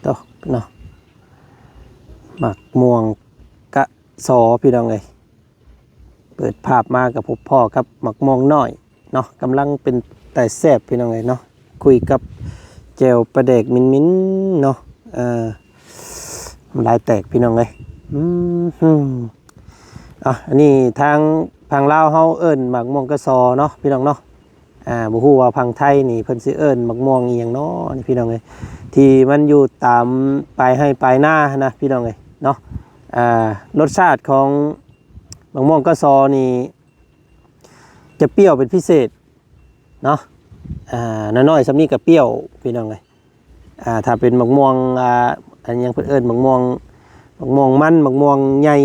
โตเนาะหมักม่วงกะซอพี่น้องเลยเปิดภาพมากับพ่อกับหมักม่วงน้อยเนาะกำลังเป็นแต่แซ่บพี่น้องเลยเนาะคุยกับเจลประเดกมิ้นเนาะลายแตกพี่น้องเลยอันนี้ทางลาวเฮาเอิ้นหมักม่วงกะซอเนาะพี่น้องเนาะบ่ฮู้ว่าพังไทยนี่เพิ่นสิเอิ้นหมักม่วงอีหยังเนาะนี่พี่น้องเอ้ยที่มันอยู่ตามปลายให้ปลายหน้านะพี่น้องเอ้ยเนาะรสชาติของหมักม่วงกะซอนี่จะเปรี้ยวเป็นพิเศษเนาะน้อยๆซำนี้ก็เปรี้ยวพี่น้องเอ้ยถ้าเป็นหมักม่วงอันยังเพิ่นเอิ้นหมักม่วงมันหมักม่วงใหญ่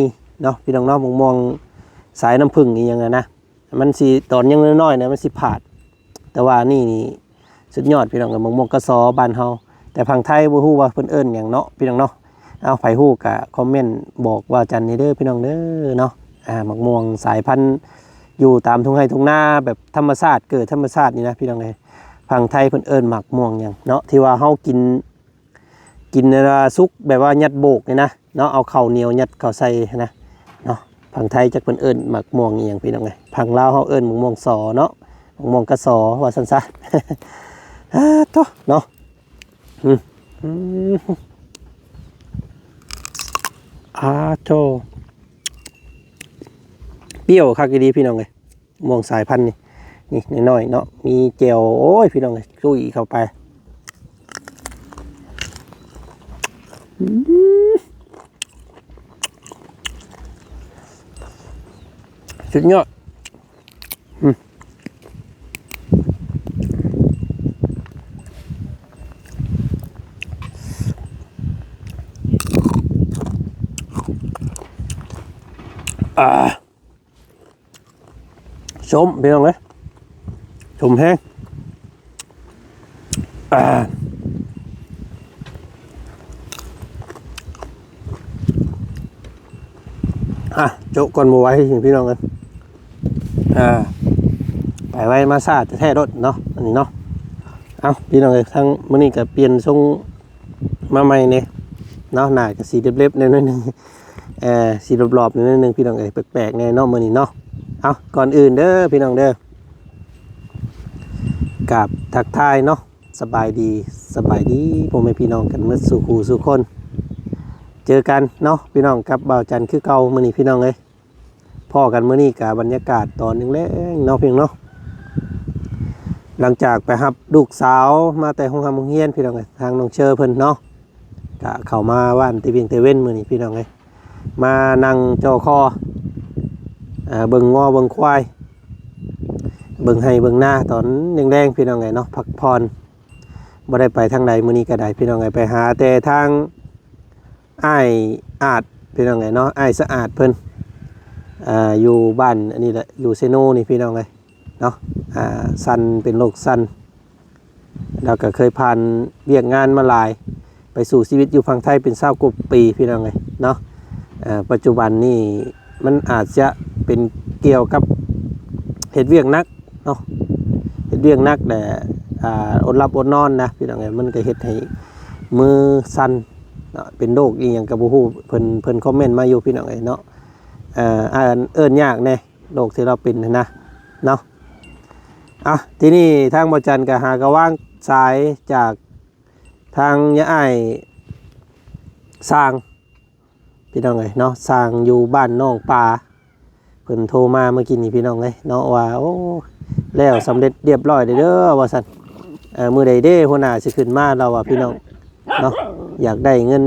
เนาะพี่น้องเนาะหมักม่วงสายน้ำผึ้งอีหยังนะมันสิตอนยังน้อยๆนะมันสิผาดแต่ว่านี่สุดยอดพี่น้องกับมะม่วงกะซอบ้านเฮาแต่พังไทยบ่ฮู้ว่าเพิ่นเอิ้นหยังเนาะพี่น้องเนาะเอาไผฮู้ก็คอมเมนต์บอกว่าจันนี่เด้อพี่น้องเด้อเนาะมะม่วงสายพันธุ์อยู่ตามทุ่งไร่ทุ่งนาแบบธรรมชาติเกิดธรรมชาตินี่นะพี่น้องเอ้ยพังไทยเพิ่นเอิ้นหมักม่วงหยังเนาะที่ว่าเฮากินสุกแบบว่ายัดโบกนี่นะเนาะเอาข้าวเหนียวยัดเข้าใส่นะเนาะพังไทยจักเพิ่นเอิ้นหมักม่วงอีหยังพี่น้องเอ้ยพังลาวเฮาเอิ้นหมักม่วงซอเนาะหมักม่วงกะซอว่าซั่นซะโตเนาะโตเปรี้ยวคักดีพี่น้องเอ้ยม่วงสายพันธุ์นี่น้อยๆเนาะมีแจ่วโอ้ยพี่น้องเอ้ยลุยเข้าไปสุดยอดชมพี่น้องเลยชมแห้งโจ๊กก่อนมาไว้ให้พี่น้องกันไปไว้มาซาจะแท้รถเนาะอันนี้เนาะเอาพี่น้องเลยทั้งมื้อนี้ก็เปลี่ยนทรงมาใหม่เนี่ยเนาะหน้าก็สีเล็บๆนิดนึงสีรอบๆนิดนึงพี่น้องเลยแปลกๆในเนาะมื้อนี้เนาะเอาก่อนอื่นเด้อพี่น้องเด้อกับทักทายเนาะสบายดีผมให้พี่น้องกันเมื่อสู่คู่สู่คนเจอกันเนาะพี่น้องกับบ่าวจันคือเก่ามื้อนี้พี่น้องเอ้ยพ่อกันมื้อนี้กับบรรยากาศตอนนึงแล้วเนาะเพียงเนาะหลังจากไปรับลูกสาวมาแต่ห้องทำโรงเรียนพี่น้องเอ้ยทางน้องเชอเพิ่นเนาะก็เข้ามาว่านตะเวียงตะเว้นมื้อนี้พี่น้องเอ้ยมานั่งจ่อคอเบิ่งงอเบิ่งควายเบิ่งให้เบิ่งหน้าตอนแดงๆพี่น้องไงเนาะพักผ่อนบ่ได้ไปทางใดมื้อนี้ก็ได้พี่น้องไงไปหาแต่ทางอ้ายอาจพี่น้องไงเนาะอ้ายสะอาดเพิ่นอยู่บ้านอันนี้แหละอยู่เซโนนี่พี่น้องไงเนาะสันเป็นโรคสันแล้วก็เคยผ่านเวียกงานมาหลายไปสู่ชีวิตอยู่ฝั่งไทยเป็น20 กว่าปีพี่น้องไงเนาะปัจจุบันนี่มันอาจจะเป็นเกี่ยวกับเฮ็ดเวียกนักเนาะเฮ็ดเวียกนักแต่อดหลับอดนอนนะพี่น้องเอ้ยมันก็เฮ็ดให้มือสั่นเนาะเป็นโรคอีหยังก็บ่ฮู้เพิ่นคอมเมนต์มาอยู่พี่น้องเอ้ยเนาะเอิ้นยากแน่โรคที่เราเป็นนะเนาะทีนี้ทางบ่จันก็หากระว่างสายจากทางยะอ้ายสร้างพี่น้องเอ้ยเนาะสร้างอยู่บ้านน้องปลาเพิ่นโทรมาเมื่อกี้นี่พี่น้องเอ้ยเนาะว่าโอ้แล้วสำเร็จเรียบร้อยเด้อว่าซั่นมื้อใดเด้หัวหน้าสิขึ้นมาเราว่าพี่น้องเนาะอยากได้เงิน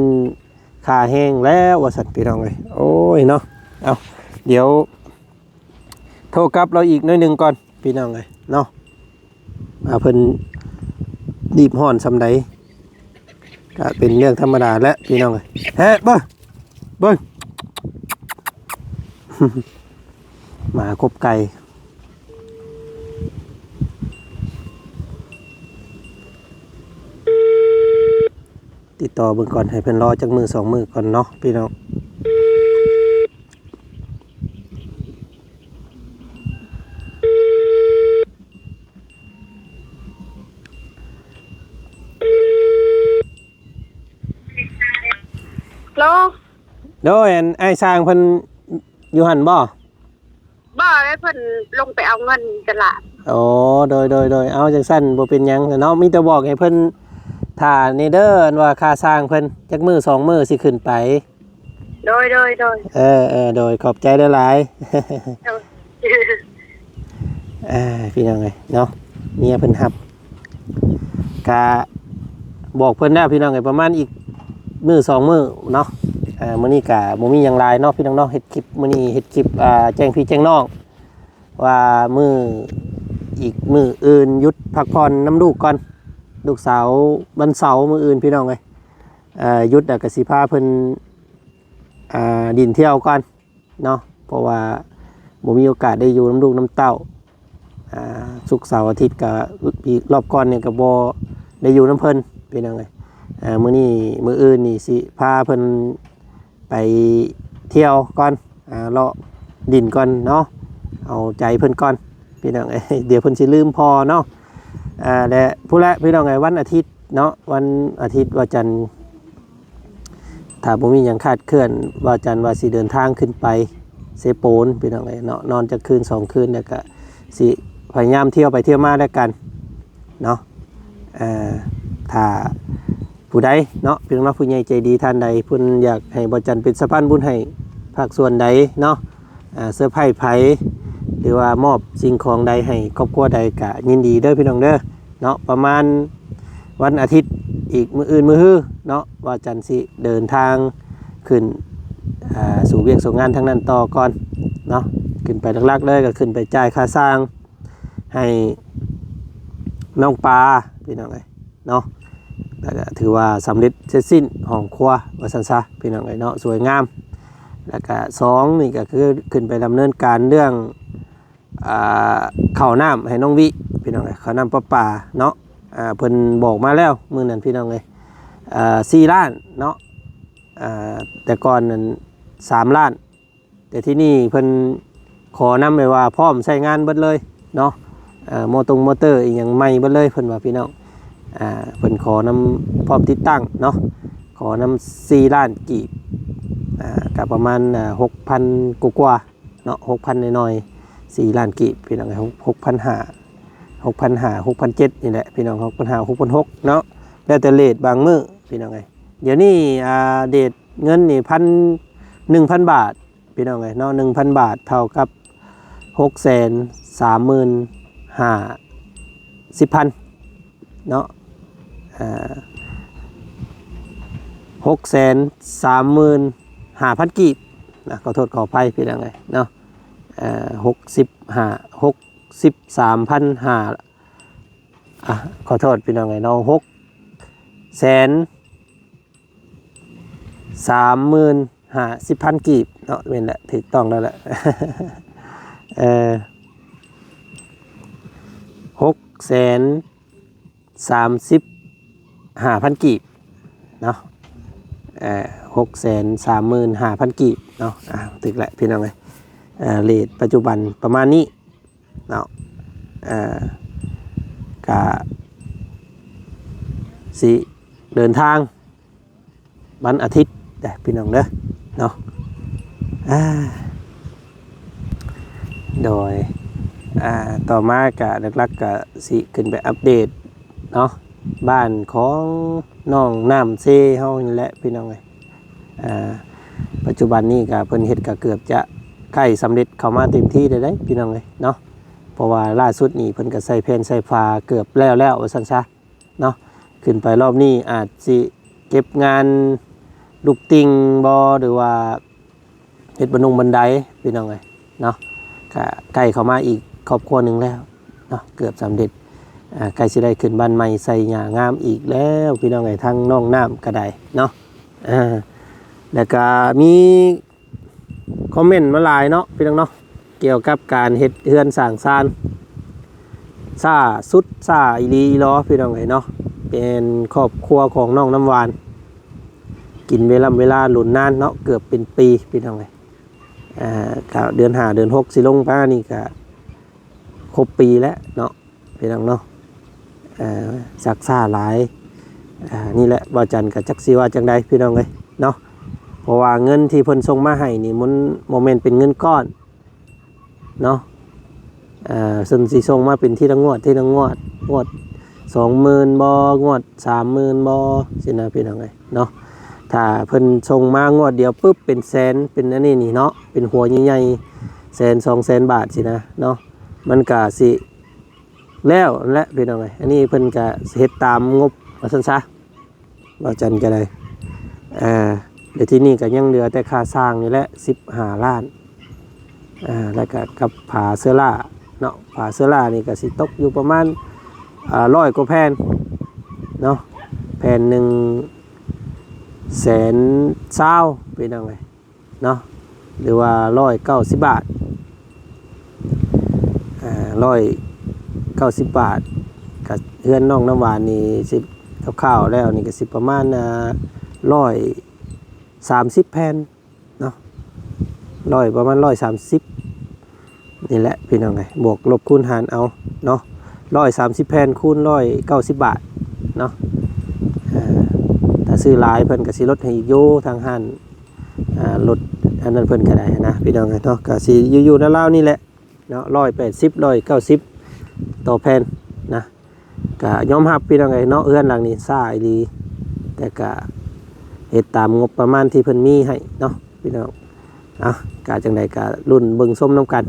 ค่าแห้งแล้วว่าซั่นพี่น้องเอ้ยโอ้ยเนาะเอาเดี๋ยวโทรกลับเราอีกหน่อยนึงก่อนพี่น้องเอ้ยเนาะเพิ่นรีบฮ้อนซำใดก็เป็นเรื่องธรรมดาแล้วพี่น้องเอ้ยเฮ้เบิ่งหมาคบไก่ติดต่อเบิ่งก่อนให้เพิ่นรอจักมือ2 มื้อก่อนเนาะพี่น้อง โล โดยอันไอ้สร้างเพิ่นอยู่หั่นบ่บ่ได้เพิ่นลงไปเอาเงินตลาดโอ้โดยเอาจังซั่นบ่เป็นหยังเนาะมีแต่บอกให้เพิ่นถ้านี่เด้ออันว่าค่าสร้างเพิ่นจักมื้อ2มื้อสิขึ้นไปโดยโดยขอบใจหลายพี่น้องเอ้ยเนาะเมียเพิ่นรับกะบอกเพิ่นแล้วพี่น้องเอ้ยประมาณอีกมื้อ2มื้อเนาะมื้อนี้ก็บ่มีหยังหลายเนาะพี่น้องเนาะเฮ็ดคลิปมื้อนี้เฮ็ดคลิปแจ้งพี่แจ้งน้องว่ามื้ออีกมื้ออื่นหยุดพักผ่อนน้ำลูกก่อนลูกสาววันเสาร์มื้ออื่นพี่น้องเอ้ยหยุดก็สิพาเพิ่นดินเที่ยวก่อนเนาะเพราะว่าบ่มีโอกาสได้อยู่น้ำลูกน้ำเต้าศุกร์เสาร์อาทิตย์ก็รอบก่อนเนี่ยก็บ่ได้อยู่น้ำเพิ่นพี่น้องเอ้ยมื้อนี้มื้ออื่นนี่สิพาเพิ่นไปเที่ยวก่อนเลาะดินก่อนเนาะเอาใจเพิ่นก่อนพี่น้องเอ้ยเดี๋ยวเพิ่นสิลืมพอเนาะและผู้ละพี่น้องเอ้ยวันอาทิตย์เนาะวันอาทิตย์วันจันทร์ถ้าบ่มีหยังคาดเคลื่อนวันจันทร์ว่าสิเดินทางขึ้นไปเซโปนพี่น้องเอ้ยเนาะนอนจักคืน2คืนแล้วก็สิพยายามเที่ยวไปเที่ยวมาด้วยกันเนาะถ้าผู้ใดเนาะพี่น้องผู้ใหญ่ใจดีท่านใดเพิ่นอยากให้บ่จันเป็นสะพานบุญให้ภาคส่วนใดเนาะเสื้อผ้าไผหรือว่ามอบสิ่งของใดให้ครอบครัวใดก็ยินดีเด้อพี่น้องเด้อเนาะประมาณวันอาทิตย์อีกมื้ออื่นมื้อฮื้อเนาะว่าจันสิเดินทางขึ้นสู่เวียกสู่งานทางนั้นต่อก่อนเนาะขึ้นไปหลักๆเลยก็ขึ้นไปจ่ายค่าสร้างให้น้องปลาพี่น้องเอ้ยเนาะแล้วก็ถือว่าสำเร็จเสร็จสิ้นห้องครัวว่าซั่นซะพี่น้องเอ้ยเนาะสวยงามแล้วก็2นี่ก็คือขึ้นไปดำเนินการเรื่องข้าวน้ำให้น้องวิพี่น้องเอ้ยข้าวน้ำประปาเนาะเพิ่นบอกมาแล้วมื้อนั้นพี่น้องเอ้ย4 ล้านเนาะแต่ก่อนนั้น3 ล้านแต่ที่นี่เพิ่นขอนำไว้ว่าพร้อมใช้งานเบิดเลยเนาะมอเตอร์อีกอย่างใหม่เบิดเลยเพิ่นว่าพี่น้องเพิ่นขอนำพร้อมติดตั้งเนาะขอนำ4 ล้านกีบกับประมาณ6,000 กว่าเนาะ 6,000 น้อยๆ4 ล้านกีบพี่น้อง6,500 6,700นี่แหละพี่น้อง6,500 6,600เนาะแล้วแต่เรทบางมื้อพี่น้องเอ้ยเดี๋ยวนี้เดทเงินนี่1,000 บาทพี่น้องเอ้ยเนาะ 1,000 บาทเท่ากับ635,010,000เนาะ635,000 กีบนะขอโทษขออภัยพี่น้องเอ้ยเนาะ63,500ขอโทษพี่น้องเอ้ยเนาะ630,010,000 กีบเนาะเป็นแหละถูกต้องแล้วแหละ635,000 กีบเนาะ635,000 กีบเนาะถึกแหละพี่น้องเลยเรทปัจจุบันประมาณนี้เนาะกะสิเดินทางวันอาทิตย์ได้พี่น้องเด้อเนาะโดยต่อมากะหลักๆกะสิขึ้นไปอัปเดตเนาะบ้านของน้องน้ำเซเฮานี่แหละพี่น้องเอ้ยปัจจุบันนี้กะเพิ่นเฮ็ดกะเกือบจะใกล้สำเร็จเข้ามาเต็มที่ได้พี่น้องเอ้ยเนาะเพราะว่าล่าสุดนี้เพิ่นก็ใส่แผ่นใส่ฟ้าเกือบแล้วว่าซั่นซะเนาะขึ้นไปรอบนี้อาจสิเก็บงานลูกติงบ่หรือว่าเฮ็ดบันไดพี่น้องเอ้ยเนาะก็ใกล้เข้ามาอีกครอบครัวหนึ่งแล้วเนาะเกือบสำเร็จใกล้สิได้ขึ้นบ้านใหม่ใส่หญ้างามอีกแล้วพี่น้องเอ้ยทั้งน้องน้ำก็ได้เนาะแล้วก็มีคอมเมนต์มาหลายเนาะพี่น้องเนาะเกี่ยวกับการเฮ็ดเฮือนสร้างซานซ่าสุดซ่าอีหลีอีหลอพี่น้องเอ้ยเนาะเป็นครอบครัวของน้องน้ำหวานกินเวลาหลุนนานเนาะเกือบเป็นปีพี่น้องเอ้ยเดือน5เดือน6สิลงป้านี่ก็ครบปีแล้วเนาะพี่น้องเนาะซักซ่าหลายนี่แหละบ่จันกับจักสิว่าจังใดพี่น้องเอ้ยเนาะ ราะว่าเงินที่เพิ่นส่งมาให้นี่มันโมเมนต์เป็นเงินก้อนเนาะซึ่งสิส่งมาเป็นที่ละงวดงวด 20,000บ่งวด 30,000บ่สินะพี่น้องเอ้ยเนาะถ้าเพิ่นส่งมางวดเดียวปุ๊บเป็นแสนเป็นอันนี้นี่เนาะเป็นหัวใหญ่ๆแสน2แสนบาทสินะเนาะมันก็สิแล้วนั่นแหละพี่น้องเอ้ยอันนี้เพิ่นก็เฮ็ดตามงบว่าซั่นซะว่าจันก็ได้เดี๋ยวที่นี่ก็ยังเหลือแต่ค่าสร้างนี่แหละ15ล้านแล้วก็กับผาเสื้อล่าเนาะผาเสื้อล่านี่ก็สิตกอยู่ประมาณ100กว่าแผ่นเนาะแผ่นหนึ่ง120,000เป็นยังไงเนาะหรือว่า190 บาท190 บาทกับเฮือนน้องน้ำหวานนี่สิข้าวๆแล้วนี่ก็สิประมาณ130 แผ่นเนาะประมาณ130นี่แหละพี่น้องไงบวกลบคูณหารเอาเนาะ130 แผ่นคูณ190 บาทเนาะถ้าซื้อหลายเพิ่นก็สิลดให้อีกอยู่ทางห้านลดอันนั้นเพิ่นก็ได้นะพี่น้องไงเนาะก็สิอยู่ๆราวๆนี่แหละเนาะ180 190ต่อแผ่นนะก็ยอมรับพี่น้องไงเนาะเฮือนหลังนี้ซ่าอีหลีแต่ก็เฮ็ดตามงบประมาณที่เพิ่นมีให้เนาะพี่น้องกะจังใดกะรุ่นเบิ่งส้มน้ำกัน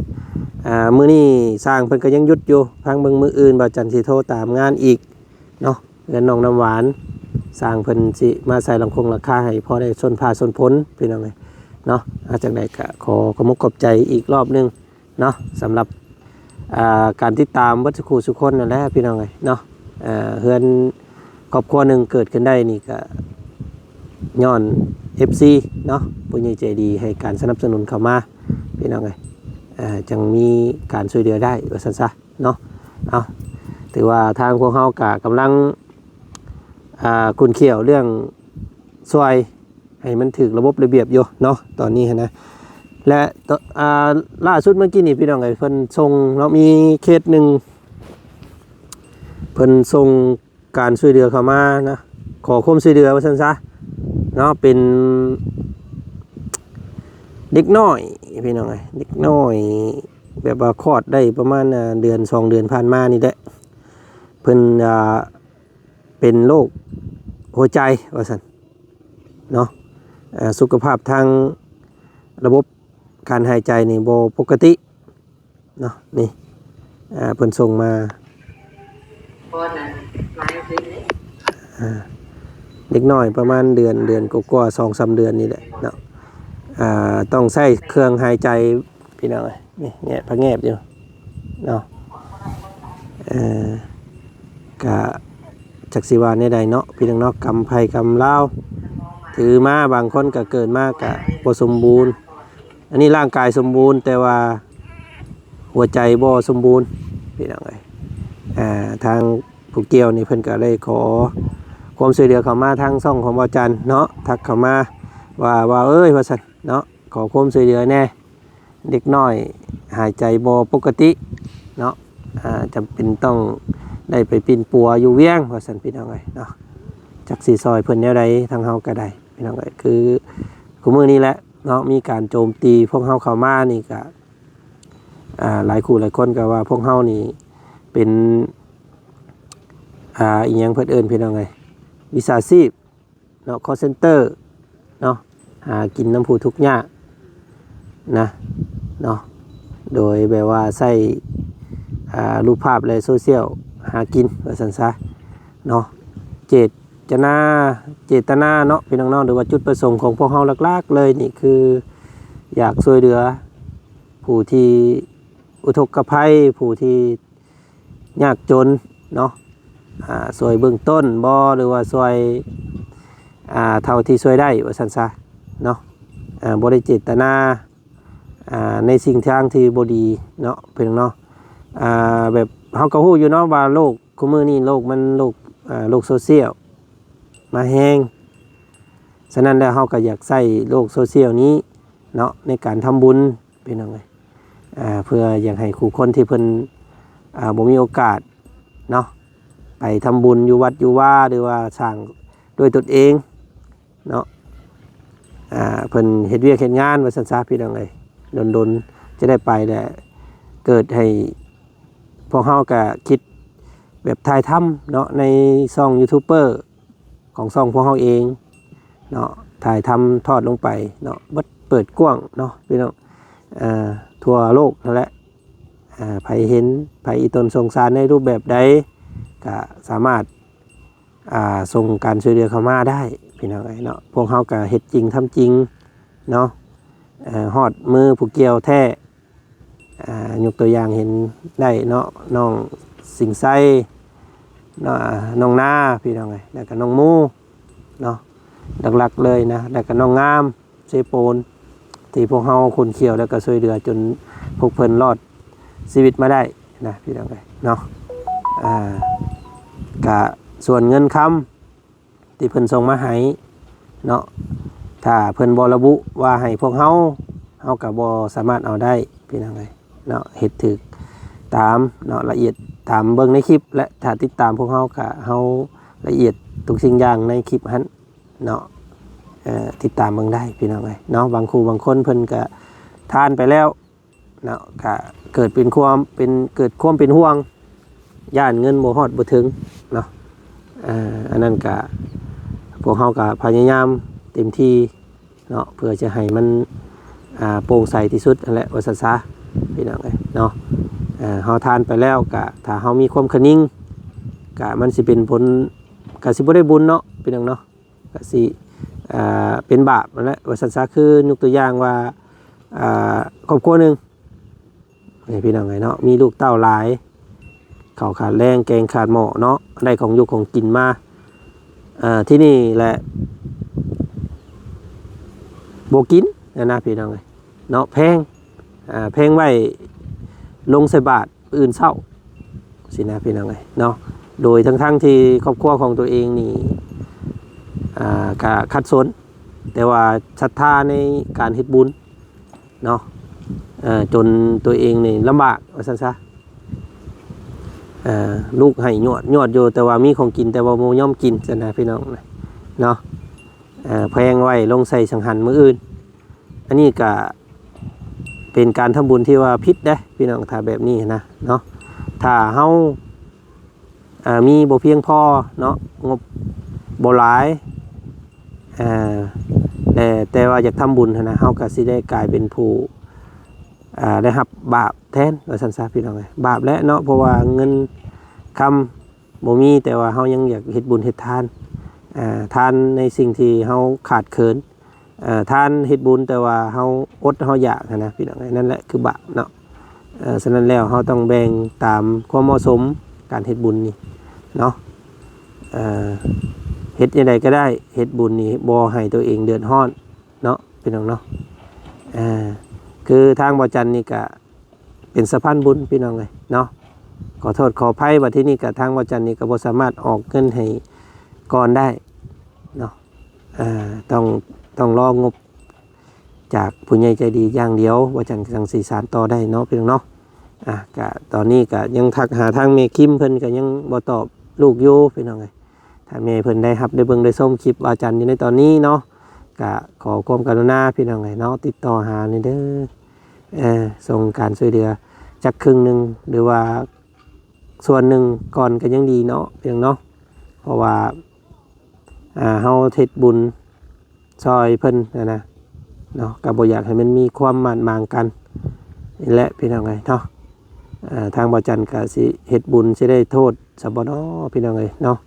มื้อนี้สร้างเพิ่นก็ยังหยุดอยู่พังเบิ่งมื้ออื่นบ่จันสิโทรตามงานอีกเนาะเงินน้องน้ำหวานสร้างเพิ่นสิมาใส่หลังคงราคาให้พอได้ชนพาชนพ้นพี่น้องเอ้ยเนาะจังใดกะขอมกขอบใจอีกรอบนึงเนาะสำหรับการติดตามวัตถุสุคนนั่นแหละพี่น้องเอ้ยเนาะเฮือนครอบครัวนึงเกิดขึ้นได้นี่ก็ย้อน FC เนาะผู้ใหญ่ใจดีให้การสนับสนุนเข้ามาพี่น้องเอ้ยจังมีการช่วยเหลือได้ว่าซั่นซะเนาะถือว่าทางพวกเฮากะกำลังคุณเขี่ยวเรื่องซอยให้มันถึกระบบระเบียบอยู่เนาะตอนนี้นะและล่าสุดเมื่อกี้นี่พี่น้องเอ้ยเพิ่นส่งเนาะมีเคสหนึ่งเพิ่นส่งการช่วยเหลือเข้ามานะขอความช่วยเหลือว่าซั่นซะเนาะเป็นเด็กน้อยพี่น้องเอ้ยเด็กน้อยแบบว่าคลอดได้ประมาณเดือน2 เดือนผ่านมานี่แหละเพิ่นเป็นโรคหัวใจว่าซั่นเนาะสุขภาพทางระบบการหายใจนี่บ่ปกติเนาะนี่เพิ่นส่งมาเด็กน้อยประมาณเดือนกว่าๆ2-3 เดือนนี่แหละเนาะต้องใช้เครื่องหายใจพี่น้องเอ้ยนี่แงะพะแงบอยู่เนาะกะจักสิว่าในใดเนาะพี่น้องเนาะกำไผกำลาวถือมาบางคนก็เกิดมากะบ่สมบูรณ์อันนี้ร่างกายสมบูรณ์แต่ว่าหัวใจบ่สมบูรณ์พี่น้องเอ้ยทางผู้เกี่ยวนี่เพิ่นก็เลยขอความช่วยเหลือเข้ามาทางช่องของบ่จันเนาะทักเข้ามาว่าเอ้ยว่าซั่นเนาะขอความช่วยเหลือแน่เด็กน้อยหายใจบ่ปกติเนาะจำเป็นต้องได้ไปปีนปัวอยู่เวียงว่าซั่นพี่น้องเอ้ยเนาะจักสิซอยเพิ่นแนวใดทางเฮาก็ได้พี่น้องเอ้ยคือมื้อนี้แหละเนาะมีการโจมตีพวกเฮาเข้ามานี่ก็หลายคู่หลายคนก็ว่าพวกเฮานี่เป็นอีหยังเพิ่นเอิ้นพี่น้องเอ้ยวิชาชีพเนาะ call center เนาะหากินน้ำผู้ทุกข์ยากนะเนาะโดยแบบว่าใส่รูปภาพในโซเชียลหากินว่าซั่นซะเนาะเจตนาเนาะพี่น้องๆหรือว่าจุดประสงค์ของพวกเฮาหลักๆเลยนี่คืออยากช่วยเหลือผู้ที่อุทกภัยผู้ที่ยากจนเนาะช่วยเบื้องต้นบ่หรือว่าช่วยเท่าที่ช่วยได้ว่าซั่นซะเนาะบ่ได้เจตนาในสิ่งทางที่บ่ดีเนาะพี่น้องเนาะแบบเฮาก็ฮู้อยู่เนาะว่าโลกคุมื้อนี้โลกมันโลกโซเชียลมาแฮงฉะนั้นแล้วเฮาก็อยากใช้โลกโซเชียลนี้เนาะในการทำบุญพี่น้องเอ้ยเพื่ออยากให้คู่คนที่เพิ่นบ่มีโอกาสเนาะไปทำบุญอยู่วัดอยู่ว่าหรือว่าสร้างด้วยตนเองเนาะ เพิ่นเฮ็ดเวียกเฮ็ดงานว่าซั่นซะพี่น้องเอ้ยดนๆจะได้ไปแหละเกิดให้พวกเฮาก็คิดแบบถ่ายทำเนาะในช่องยูทูบเบอร์ของช่องพวกเฮาเองเนาะถ่ายทำทอดลงไปเนาะเปิดกว้างเนาะพี่น้องทั่วโลกนั่นแหละไผเห็นไผอีตนสงสารในรูปแบบใดก็สามารถส่งการช่วยเหลือเข้ามาได้พี่น้องเนาะพวกเขาก็เฮ็ดจริงทำจริงเนาะฮอดมือผู้เกี่ยวแท้ยกตัวอย่างเห็นได้เนาะน้องสิงไส้น้องนาพี่น้องแล้วก็น้องมูเนาะหลักๆเลยนะแล้วก็น้องงามเซโปนที่พวกเขาคนเขียวแล้วก็ช่วยเหลือจนพวกเพิ่นรอดชีวิตมาได้นะพี่น้องเนาะกะส่วนเงินคำที่เพิ่นส่งมาให้เนาะถ้าเพิ่นบ่ระบุว่าให้พวกเฮาก็บ่สามารถเอาได้พี่น้องเนาะเฮ็ดถูกตามเนาะละเอียดตามเบิ่งในคลิปและถ้าติดตามพวกเฮาก็เฮาละเอียดทุกสิ่งอย่างในคลิปหั้นเนาะติดตามเบิ่งได้พี่น้องเนาะบางคนเพิ่นก็ทานไปแล้วเนาะก็เกิดเป็นความเป็นห่วงย่านเงินบ่ฮอดบ่ถึงเนาะอันนั้นก็พวกเฮาก็พยายามเต็มที่เนาะเพื่อจะให้มันโปร่งใสที่สุดนั่นแหละว่าซั่นซะพี่น้องเนาะเฮาทานไปแล้วก็ถ้าเฮามีความคะนิ่งก็มันสิเป็นผลก็สิบ่ได้บุญเนาะพี่น้องเนาะก็สิเป็นบาปนั่นแหละว่าซั่นซะคือยกตัวอย่างว่าครอบครัวนึงนี่พี่น้องเนาะมีลูกเต้าหลายข้าวขาดแรงแกงขาดหม้อเนาะได้ของอยู่ของกินมาที่นี่แหละโบกินนะพี่น้องเนาะแพงไว้ลงใส่บาตรอื่นเศร้าสินะพี่น้องเนาะโดยทั้งที่ครอบครัวของตัวเองนี่ก็ขัดสนแต่ว่าศรัทธาในการเฮ็ดบุญเนาะจนตัวเองนี่ลำบากว่าซั่นซะลูกให้ยอดอยู่แต่ว่ามีของกินแต่ว่าโมย่อมกินซะนะพี่น้องเนาะแพงไว้ลงใส่สังหันมื้ออื่นอันนี้ก็เป็นการทำบุญที่ว่าผิดเด้พี่น้องถ้าแบบนี้นะเนาะถ้าเฮามีบ่เพียงพอเนาะงบบ่หลายแต่ว่าอยากทำบุญนะเฮาก็สิได้กลายเป็นผู้ได้รับบาปแทนว่าซั่นซะพี่น้องบาปและเนาะเพราะว่าเงินคำบ่มีแต่ว่าเฮายังอยากเฮ็ดบุญเฮ็ดทานทานในสิ่งที่เฮาขาดเขินทานเฮ็ดบุญแต่ว่าเฮาอดเฮาอยากนะพี่น้องนั่นแหละคือบาปเนาะฉะนั้นแล้วเฮาต้องแบ่งตามความเหมาะสมการเฮ็ดบุญนี่เนาะเฮ็ดยังไงก็ได้เฮ็ดบุญนี่บ่ให้ตัวเองเดือดร้อนเนาะพี่น้องเนาะคือทางบ่จันนี่ก็เป็นสะพานบุญพี่น้องเลยเนาะขอโทษขออภัยว่าที่นี่ก็ทางบ่จันนี่ก็บ่สามารถออกเงินให้ก่อนได้เนาะต้องรองบจากผู้ใหญ่ใจดีอย่างเดียวบ่จันจังสื่อสารต่อได้เนาะพี่น้องเนาะก็ตอนนี้ก็ยังทักหาทางเมคิมเพิ่นก็ยังบ่ตอบลูกอยู่พี่น้องเลยถ้าแม่เพิ่นได้รับได้เบิ่งได้ชมคลิปบ่จันอยู่ในตอนนี้เนาะก็ขอความกรุณาพี่น้องเลยเนาะติดต่อหานี่เด้อส่งการช่วยเหลือจักครึ่งนึงหรือว่าส่วนหนึ่งก่อนก็ยังดีเนาะเพียงเนาะเพราะว่าเฮาเฮ็ดบุญซอยเพิ่นนะเนาะก็บ่อยากให้มันมีความหม่นหมางกันนี่แหละพี่น้องเอ้ยเนาะทางบ่จันก็สิเฮ็ดบุญสิได้โทษซะบ่เนาะพี่น้องเอ้ยเนาะ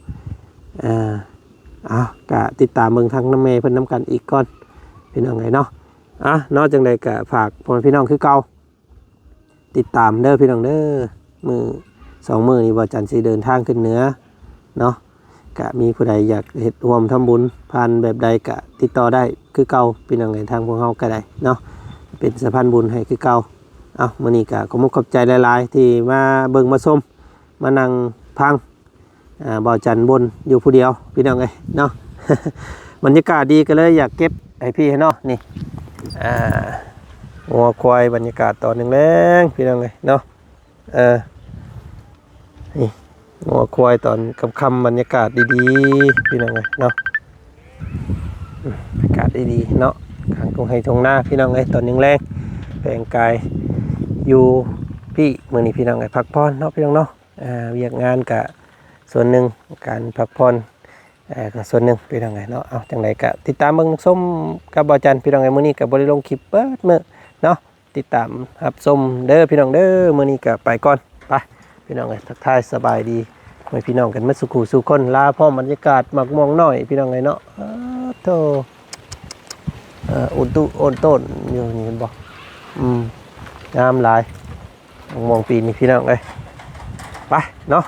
ก็ติดตามเบิ่งทางน้ำแม่เพิ่นนำกันอีกก่อนพี่น้องเอ้ยเนาะนอกจากใดก็ฝากพ่อแม่พี่น้องคือเก่าติดตามเด้อพี่น้องเด้อ2 มื้อนี้บ่จันสิเดินทางขึ้นเหนือเนาะก็มีผู้ใดอยากเฮ็ดร่วมทำบุญผ่านแบบใดก็ติดต่อได้คือเก่าพี่น้องในทางพวกเฮาก็ได้เนาะเป็นสะพานบุญให้คือเก่ามื้อนี้ก็ขอขอบใจหลายๆที่มาเบิ่งมาชมมานั่งพังบ่จันบนอยู่ผู้เดียวพี่น้องเอ้ยเนาะ บรรยากาศดีก็เลยอยากเก็บให้พี่ให้เนาะนี่งัวควายบรรยากาศตอนแรงๆพี่น้องเอ้ยเนาะนี่งัวควายตอนค่ำบรรยากาศดีๆพี่น้องเอ้ยเนาะอากาศดีๆเนาะ ข้างตรงให้ตรงหน้าพี่น้องเอ้ยตอนยังแรงแปลงกายอยู่พี่มื้อนี้พี่น้องเอ้ยพักผ่อนเนาะพี่น้องเนาะเวียกงานก็ส่วนหนึ่งการพักผ่อนก็ส่วนหนึ่งพี่น้องเอ้ยเนาะเอาจังไดก็ติดตามเบิ่งส้มกับบ่าวจันพี่น้องเอ้ยมื้อนี้ก็บ่ได้ลงคลิปเบิดมื้อเนาะติดตามรับชมเด้อพี่น้องเด้อมื้อนี้ก็ไปก่อนไปพี่น้องเอ้ยทักทายสบายดีไว้พี่น้องกันมาสุขุสู่คนลาพร้อมบรรยากาศหมักม่วงน้อยพี่น้องเอ้ยเนาะโธ่อุตุโอนต้นอยู่นี่บ่งามหลายหมักม่วงปีนี้พี่น้องเอ้ยไปเนาะ